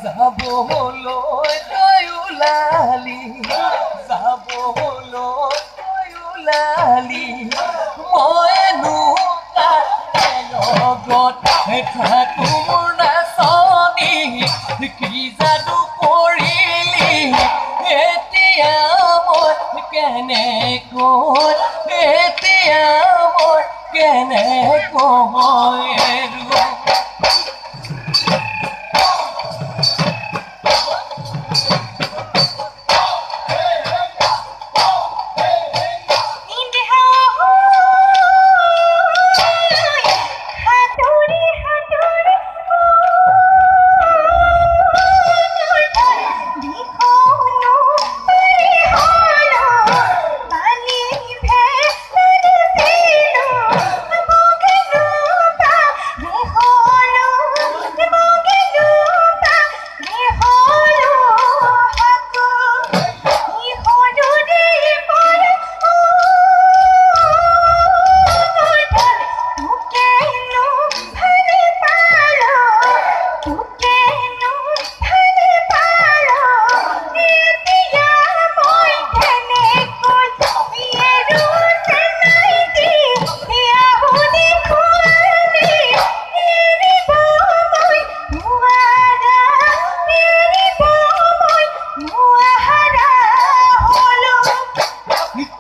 যাবলৈ তই ওলালি যাবলৈ তই ওলালি মইনো লগত থাকো মোৰ নাচনি কি যাদু কৰিলি এতিয়া মই কেনেকৈ এতিয়া মই কেনেকৈ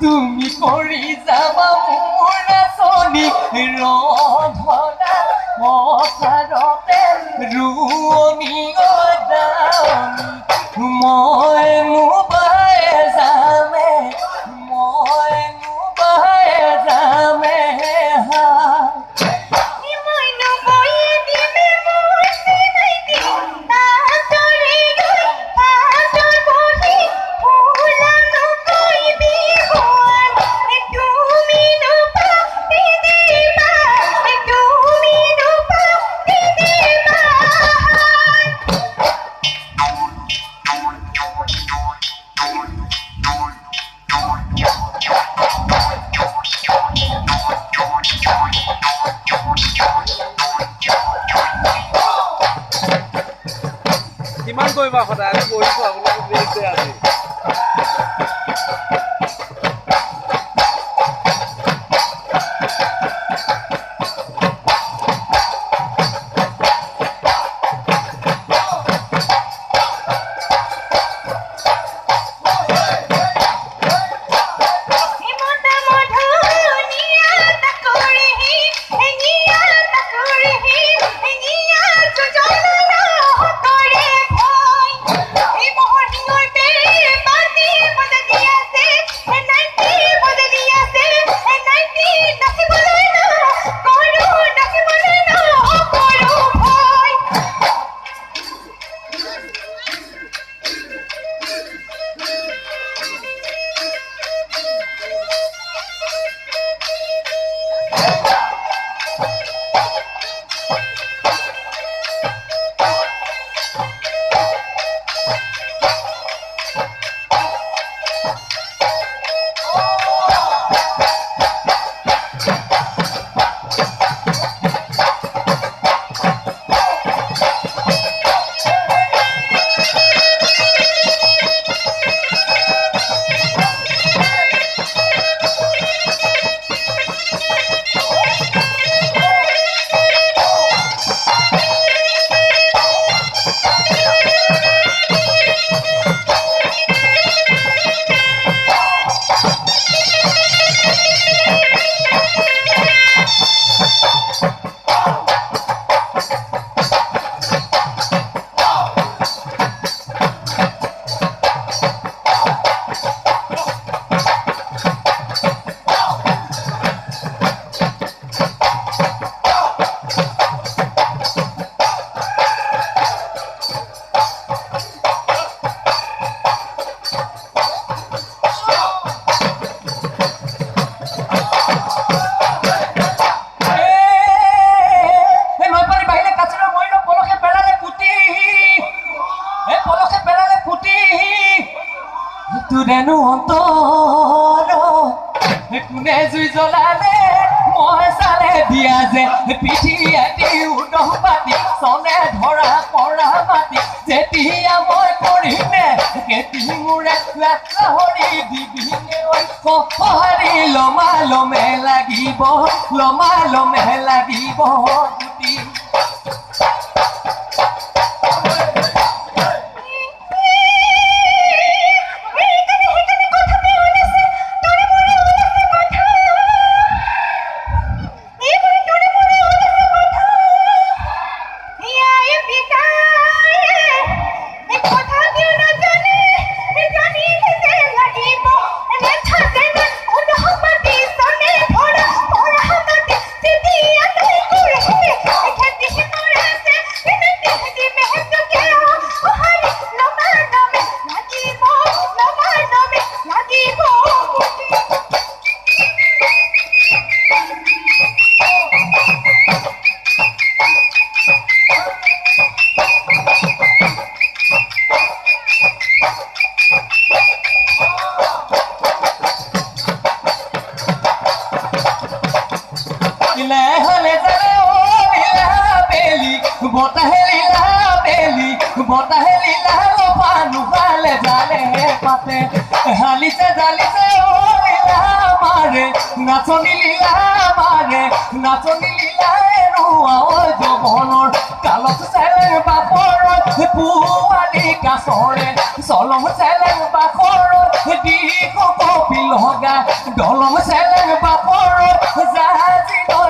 তুমি কৰি যাবা মোৰ নাচনি ৰন্ধনা পথাৰতে ৰোৱনী মই মোবাই যামে কিমান কৰিবা সদায় আমি বহিছো আপোনালোকে আজি তুৰেনো অন্তৰ কোনে জুই জ্বলালে মই চালে দিয়া যে পিঠি আদি উদহ পাতি চনে ধৰা পৰা মাতি গাহৰি দিবিনে সহাৰি লমা লমে লাগিব গুটি বতাহে লীলা পানু গালে জালে পাতে হালিছে জালিছে ও লীলা মারে নাচনি লীলা এনুয়া ও জবনৰ কালত চেলেং বাপৰ পুৱালি কাছৰে চলং চেলেং বাখৰ দি কপি লগা দলং চেলেং বাপৰ জাজিনৰ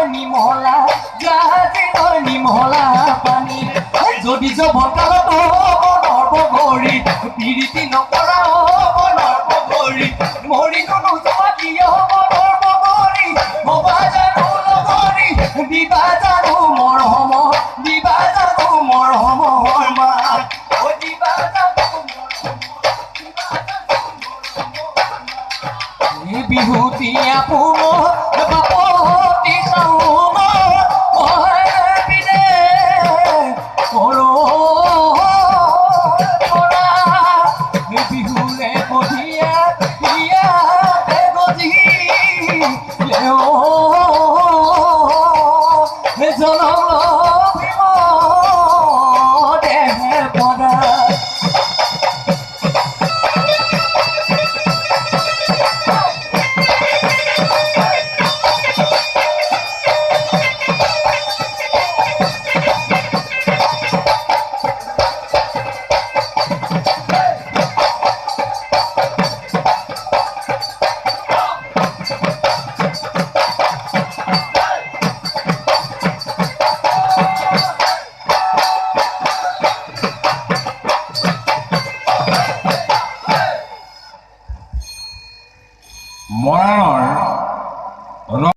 নিমলা পানী যদি জবকালত বনৰ বগৰী পিৰিতি নকৰা বনৰ বগৰী মৰিনো নোযোৱা কিয় বনৰ বগৰী হবা জানো লগৰী দিবা জানো মৰম মাত দিবা জানো বিহুতীয়া পুনৰ বাপতি শাওন বিহুৰে বহিয়া গজি দেহে পদা মৰাণৰ